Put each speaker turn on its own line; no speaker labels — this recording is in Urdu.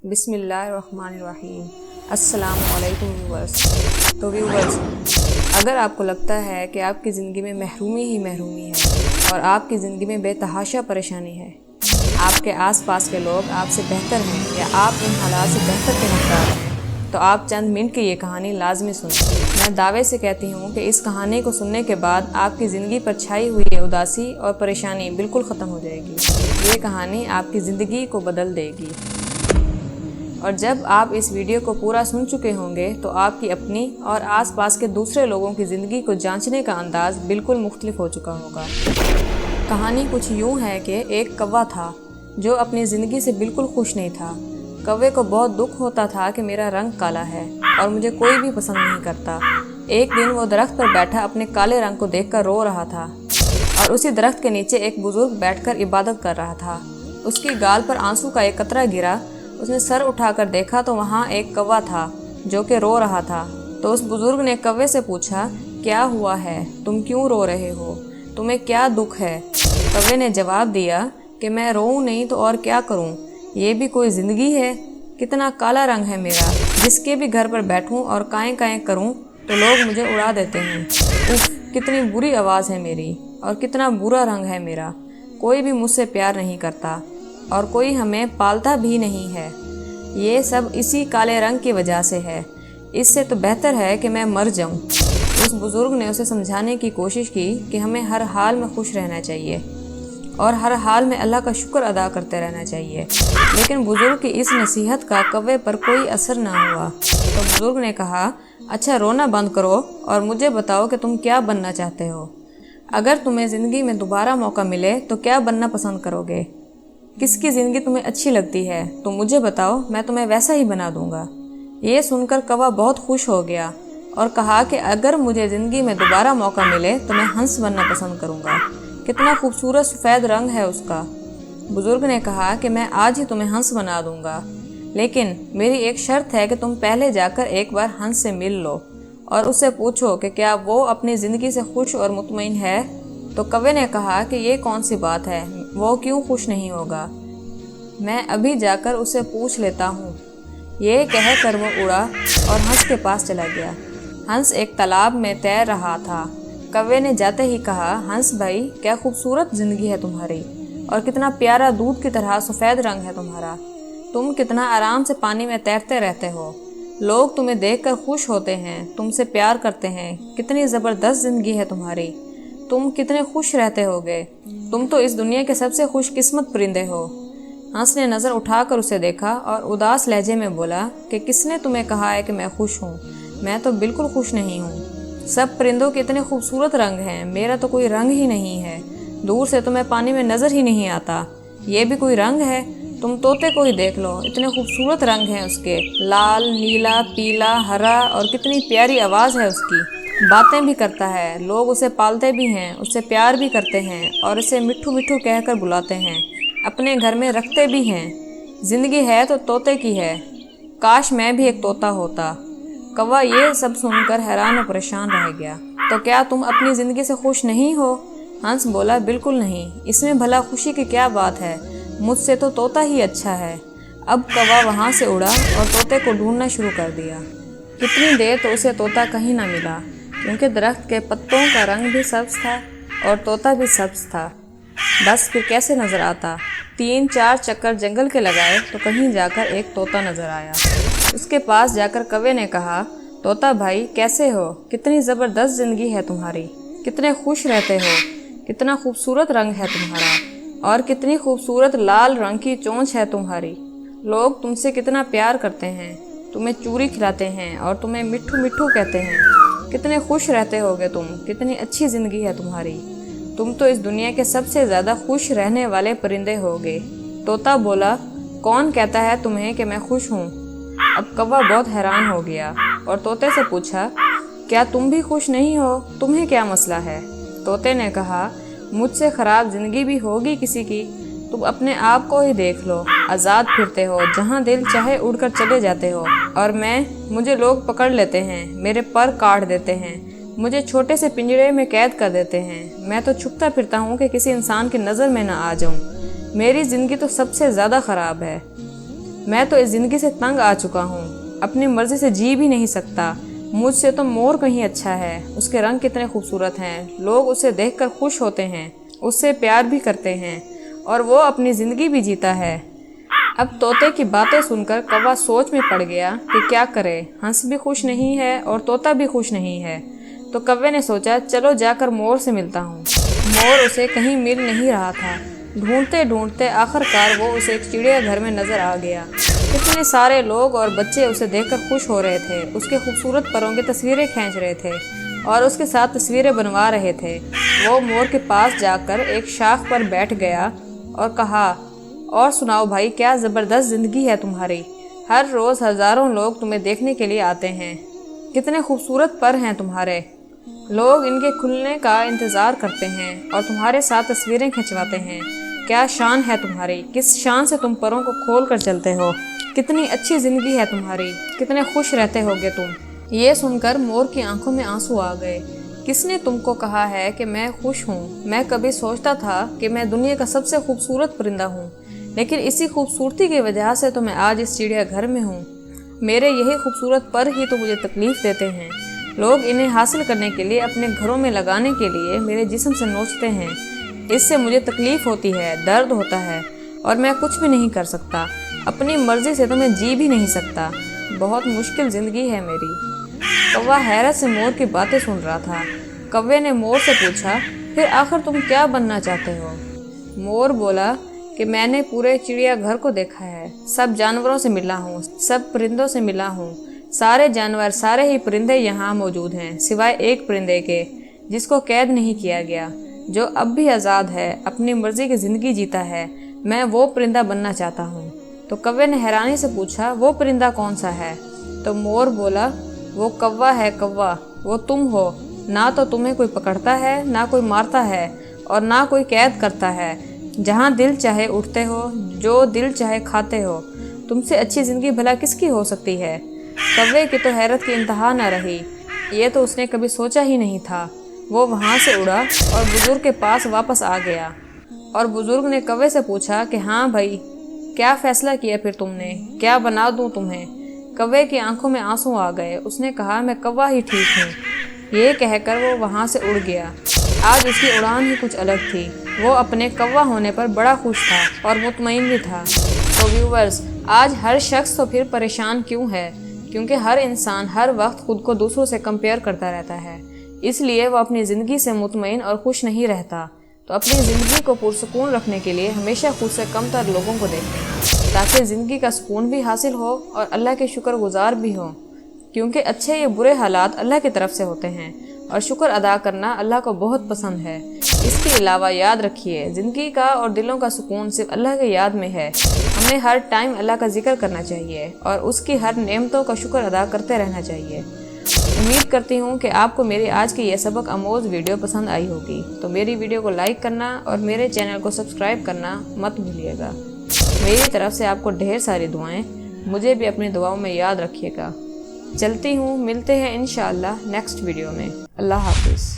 بسم اللہ الرحمن الرحیم۔ السلام علیکم ویورز۔ تو ویورز، اگر آپ کو لگتا ہے کہ آپ کی زندگی میں محرومی ہی محرومی ہے اور آپ کی زندگی میں بے تحاشا پریشانی ہے، آپ کے آس پاس کے لوگ آپ سے بہتر ہیں یا آپ ان حالات سے بہتر کے حقدار ہیں، تو آپ چند منٹ کی یہ کہانی لازمی سنیں۔ میں دعوے سے کہتی ہوں کہ اس کہانی کو سننے کے بعد آپ کی زندگی پر چھائی ہوئی اداسی اور پریشانی بالکل ختم ہو جائے گی۔ یہ کہانی آپ کی زندگی کو بدل دے گی۔ اور جب آپ اس ویڈیو کو پورا سن چکے ہوں گے تو آپ کی اپنی اور آس پاس کے دوسرے لوگوں کی زندگی کو جانچنے کا انداز بالکل مختلف ہو چکا ہوگا۔ کہانی کچھ یوں ہے کہ ایک کوا تھا جو اپنی زندگی سے بالکل خوش نہیں تھا۔ کوے کو بہت دکھ ہوتا تھا کہ میرا رنگ کالا ہے اور مجھے کوئی بھی پسند نہیں کرتا۔ ایک دن وہ درخت پر بیٹھا اپنے کالے رنگ کو دیکھ کر رو رہا تھا اور اسی درخت کے نیچے ایک بزرگ بیٹھ کر عبادت کر رہا تھا۔ اس کی گال پر آنسو کا ایک قطرہ گرا۔ اس نے سر اٹھا کر دیکھا تو وہاں ایک کوا تھا جو کہ رو رہا تھا۔ تو اس بزرگ نے کوے سے پوچھا، کیا ہوا ہے؟ تم کیوں رو رہے ہو؟ تمہیں کیا دکھ ہے؟ کوے نے جواب دیا کہ میں روؤں نہیں تو اور کیا کروں؟ یہ بھی کوئی زندگی ہے؟ کتنا کالا رنگ ہے میرا، جس کے بھی گھر پر بیٹھوں اور کائیں کائیں کروں تو لوگ مجھے اڑا دیتے ہیں۔ اف، کتنی بری آواز ہے میری اور کتنا برا رنگ ہے میرا۔ کوئی بھی مجھ سے پیار نہیں کرتا اور کوئی ہمیں پالتا بھی نہیں ہے۔ یہ سب اسی کالے رنگ کی وجہ سے ہے۔ اس سے تو بہتر ہے کہ میں مر جاؤں۔ اس بزرگ نے اسے سمجھانے کی کوشش کی کہ ہمیں ہر حال میں خوش رہنا چاہیے اور ہر حال میں اللہ کا شکر ادا کرتے رہنا چاہیے، لیکن بزرگ کی اس نصیحت کا کوے پر کوئی اثر نہ ہوا۔ تو بزرگ نے کہا، اچھا رونا بند کرو اور مجھے بتاؤ کہ تم کیا بننا چاہتے ہو؟ اگر تمہیں زندگی میں دوبارہ موقع ملے تو کیا بننا پسند کرو گے؟ کس کی زندگی تمہیں اچھی لگتی ہے تو مجھے بتاؤ، میں تمہیں ویسا ہی بنا دوں گا۔ یہ سن کر کوا بہت خوش ہو گیا اور کہا کہ اگر مجھے زندگی میں دوبارہ موقع ملے تو میں ہنس بننا پسند کروں گا۔ کتنا خوبصورت سفید رنگ ہے اس کا۔ بزرگ نے کہا کہ میں آج ہی تمہیں ہنس بنا دوں گا، لیکن میری ایک شرط ہے کہ تم پہلے جا کر ایک بار ہنس سے مل لو اور اس سے پوچھو کہ کیا وہ اپنی زندگی سے خوش اور مطمئن ہے۔ تو کوے نے کہا کہ یہ کون سی بات ہے، وہ کیوں خوش نہیں ہوگا؟ میں ابھی جا کر اسے پوچھ لیتا ہوں۔ یہ کہہ کر وہ اڑا اور ہنس کے پاس چلا گیا۔ ہنس ایک تالاب میں تیر رہا تھا۔ کوے نے جاتے ہی کہا، ہنس بھائی، کیا خوبصورت زندگی ہے تمہاری اور کتنا پیارا دودھ کی طرح سفید رنگ ہے تمہارا۔ تم کتنا آرام سے پانی میں تیرتے رہتے ہو، لوگ تمہیں دیکھ کر خوش ہوتے ہیں، تم سے پیار کرتے ہیں۔ کتنی زبردست زندگی ہے تمہاری، تم کتنے خوش رہتے ہوگے۔ تم تو اس دنیا کے سب سے خوش قسمت پرندے ہو۔ ہنس نے نظر اٹھا کر اسے دیکھا اور اداس لہجے میں بولا کہ کس نے تمہیں کہا ہے کہ میں خوش ہوں؟ میں تو بالکل خوش نہیں ہوں۔ سب پرندوں کے اتنے خوبصورت رنگ ہیں، میرا تو کوئی رنگ ہی نہیں ہے۔ دور سے تو میں پانی میں نظر ہی نہیں آتا، یہ بھی کوئی رنگ ہے؟ تم طوطے کو ہی دیکھ لو، اتنے خوبصورت رنگ ہیں اس کے، لال، نیلا، پیلا، ہرا، اور کتنی پیاری آواز ہے اس کی۔ باتیں بھی کرتا ہے، لوگ اسے پالتے بھی ہیں، اس سے پیار بھی کرتے ہیں اور اسے مٹھو مٹھو کہہ کر بلاتے ہیں، اپنے گھر میں رکھتے بھی ہیں۔ زندگی ہے تو طوطے کی ہے، کاش میں بھی ایک طوطا ہوتا۔ کوا یہ سب سن کر حیران و پریشان رہ گیا۔ تو کیا تم اپنی زندگی سے خوش نہیں ہو؟ ہنس بولا، بالکل نہیں، اس میں بھلا خوشی کی کیا بات ہے، مجھ سے تو طوطا ہی اچھا ہے۔ اب کوا وہاں سے اڑا اور طوطے کو ڈھونڈنا شروع کر دیا۔ کتنی دیر تو اسے طوطا کہیں نہ ملا، کیونکہ درخت کے پتوں کا رنگ بھی سبز تھا اور طوطا بھی سبز تھا۔ بس پھر کیسے نظر آتا؟ 3-4 چکر جنگل کے لگائے تو کہیں جا کر ایک طوطا نظر آیا۔ اس کے پاس جا کر کوے نے کہا، طوطا بھائی کیسے ہو؟ کتنی زبردست زندگی ہے تمہاری، کتنے خوش رہتے ہو، کتنا خوبصورت رنگ ہے تمہارا اور کتنی خوبصورت لال رنگ کی چونچ ہے تمہاری۔ لوگ تم سے کتنا پیار کرتے ہیں، تمہیں چوری کھلاتے ہیں اور تمہیں مٹھو مٹھو کہتے ہیں۔ کتنے خوش رہتے ہوگے تم، کتنی اچھی زندگی ہے تمہاری۔ تم تو اس دنیا کے سب سے زیادہ خوش رہنے والے پرندے ہوگے۔ طوطا بولا، کون کہتا ہے تمہیں کہ میں خوش ہوں؟ اب کوا بہت حیران ہو گیا اور طوطے سے پوچھا، کیا تم بھی خوش نہیں ہو؟ تمہیں کیا مسئلہ ہے؟ طوطے نے کہا، مجھ سے خراب زندگی بھی ہوگی کسی کی؟ تم اپنے آپ کو ہی دیکھ لو، آزاد پھرتے ہو، جہاں دل چاہے اڑ کر چلے جاتے ہو، اور مجھے لوگ پکڑ لیتے ہیں، میرے پر کاٹ دیتے ہیں، مجھے چھوٹے سے پنجرے میں قید کر دیتے ہیں۔ میں تو چھپتا پھرتا ہوں کہ کسی انسان کی نظر میں نہ آ جاؤں۔ میری زندگی تو سب سے زیادہ خراب ہے۔ میں تو اس زندگی سے تنگ آ چکا ہوں، اپنی مرضی سے جی بھی نہیں سکتا۔ مجھ سے تو مور کہیں اچھا ہے، اس کے رنگ کتنے خوبصورت ہیں، لوگ اسے دیکھ کر خوش ہوتے ہیں، اس سے پیار بھی کرتے ہیں اور وہ اپنی زندگی بھی جیتا ہے۔ اب طوطے کی باتیں سن کر کوا سوچ میں پڑ گیا کہ کیا کرے، ہنس بھی خوش نہیں ہے اور طوطا بھی خوش نہیں ہے۔ تو کوے نے سوچا چلو جا کر مور سے ملتا ہوں۔ مور اسے کہیں مل نہیں رہا تھا، ڈھونڈتے ڈھونڈتے آخر کار وہ اسے ایک چڑیا گھر میں نظر آ گیا۔ کتنے سارے لوگ اور بچے اسے دیکھ کر خوش ہو رہے تھے، اس کے خوبصورت پروں کی تصویریں کھینچ رہے تھے اور اس کے ساتھ تصویریں بنوا رہے تھے۔ وہ مور کے پاس جا کر ایک شاخ پر بیٹھ گیا اور کہا، اور سناؤ بھائی، کیا زبردست زندگی ہے تمہاری، ہر روز ہزاروں لوگ تمہیں دیکھنے کے لیے آتے ہیں، کتنے خوبصورت پر ہیں تمہارے، لوگ ان کے کھلنے کا انتظار کرتے ہیں اور تمہارے ساتھ تصویریں کھنچواتے ہیں، کیا شان ہے تمہاری، کس شان سے تم پروں کو کھول کر چلتے ہو، کتنی اچھی زندگی ہے تمہاری، کتنے خوش رہتے ہوگے تم۔ یہ سن کر مور کی آنکھوں میں آنسو آ گئے۔ کس نے تم کو کہا ہے کہ میں خوش ہوں؟ میں کبھی سوچتا تھا کہ میں دنیا کا سب سے خوبصورت پرندہ ہوں، لیکن اسی خوبصورتی کی وجہ سے تو میں آج اس چڑیا گھر میں ہوں۔ میرے یہی خوبصورت پر ہی تو مجھے تکلیف دیتے ہیں، لوگ انہیں حاصل کرنے کے لیے اپنے گھروں میں لگانے کے لیے میرے جسم سے نوچتے ہیں، اس سے مجھے تکلیف ہوتی ہے، درد ہوتا ہے اور میں کچھ بھی نہیں کر سکتا، اپنی مرضی سے تو میں جی بھی نہیں سکتا، بہت مشکل زندگی ہے میری۔ کوا حیرت سے مور کی باتیں سن رہا تھا۔ کوے نے مور سے پوچھا، پھر آخر تم کیا بننا چاہتے ہو؟ مور بولا کہ میں نے پورے چڑیا گھر کو دیکھا ہے، سب جانوروں سے ملا ہوں، سب پرندوں سے ملا ہوں، سارے جانور، سارے ہی پرندے یہاں موجود ہیں، سوائے ایک پرندے کے جس کو قید نہیں کیا گیا، جو اب بھی آزاد ہے، اپنی مرضی کی زندگی جیتا ہے، میں وہ پرندہ بننا چاہتا ہوں۔ تو کوے نے حیرانی سے پوچھا، وہ پرندہ کون سا ہے؟ تو مور بولا، وہ کوا ہے، کوا، وہ تم ہو، نہ تو تمہیں کوئی پکڑتا ہے، نہ کوئی مارتا ہے اور نہ کوئی قید کرتا ہے، جہاں دل چاہے اٹھتے ہو، جو دل چاہے کھاتے ہو، تم سے اچھی زندگی بھلا کس کی ہو سکتی ہے؟ کوے کی تو حیرت کی انتہا نہ رہی، یہ تو اس نے کبھی سوچا ہی نہیں تھا۔ وہ وہاں سے اڑا اور بزرگ کے پاس واپس آ گیا، اور بزرگ نے کوے سے پوچھا کہ ہاں بھائی، کیا فیصلہ کیا پھر تم نے، کیا بنا دوں تمہیں؟ کوے کی آنکھوں میں آنسو آ گئے، اس نے کہا، میں کوا ہی ٹھیک ہوں۔ یہ کہہ کر وہ وہاں سے اڑ گیا۔ آج اس کی اڑان ہی کچھ الگ تھی، وہ اپنے کوا ہونے پر بڑا خوش تھا اور مطمئن بھی تھا۔ تو ویورز، آج ہر شخص تو پھر پریشان کیوں ہے؟ کیونکہ ہر انسان ہر وقت خود کو دوسروں سے کمپیئر کرتا رہتا ہے، اس لیے وہ اپنی زندگی سے مطمئن اور خوش نہیں رہتا۔ تو اپنی زندگی کو پرسکون رکھنے کے لیے ہمیشہ خود سے کم تر لوگوں کو دیکھیں، تاکہ زندگی کا سکون بھی حاصل ہو اور اللہ کے شکر گزار بھی ہو، کیونکہ اچھے یا برے حالات اللہ کی طرف سے ہوتے ہیں اور شکر ادا کرنا اللہ کو بہت پسند ہے۔ اس کے علاوہ یاد رکھیے، زندگی کا اور دلوں کا سکون صرف اللہ کے یاد میں ہے۔ ہمیں ہر ٹائم اللہ کا ذکر کرنا چاہیے اور اس کی ہر نعمتوں کا شکر ادا کرتے رہنا چاہیے۔ امید کرتی ہوں کہ آپ کو میری آج کی یہ سبق آموز ویڈیو پسند آئی ہوگی، تو میری ویڈیو کو لائک کرنا اور میرے چینل کو سبسکرائب کرنا مت بھولیے گا۔ میری طرف سے آپ کو ڈھیر ساری دعائیں، مجھے بھی اپنی دعاؤں میں یاد رکھیے گا۔ چلتی ہوں، ملتے ہیں انشاءاللہ نیکسٹ ویڈیو میں۔ اللہ حافظ۔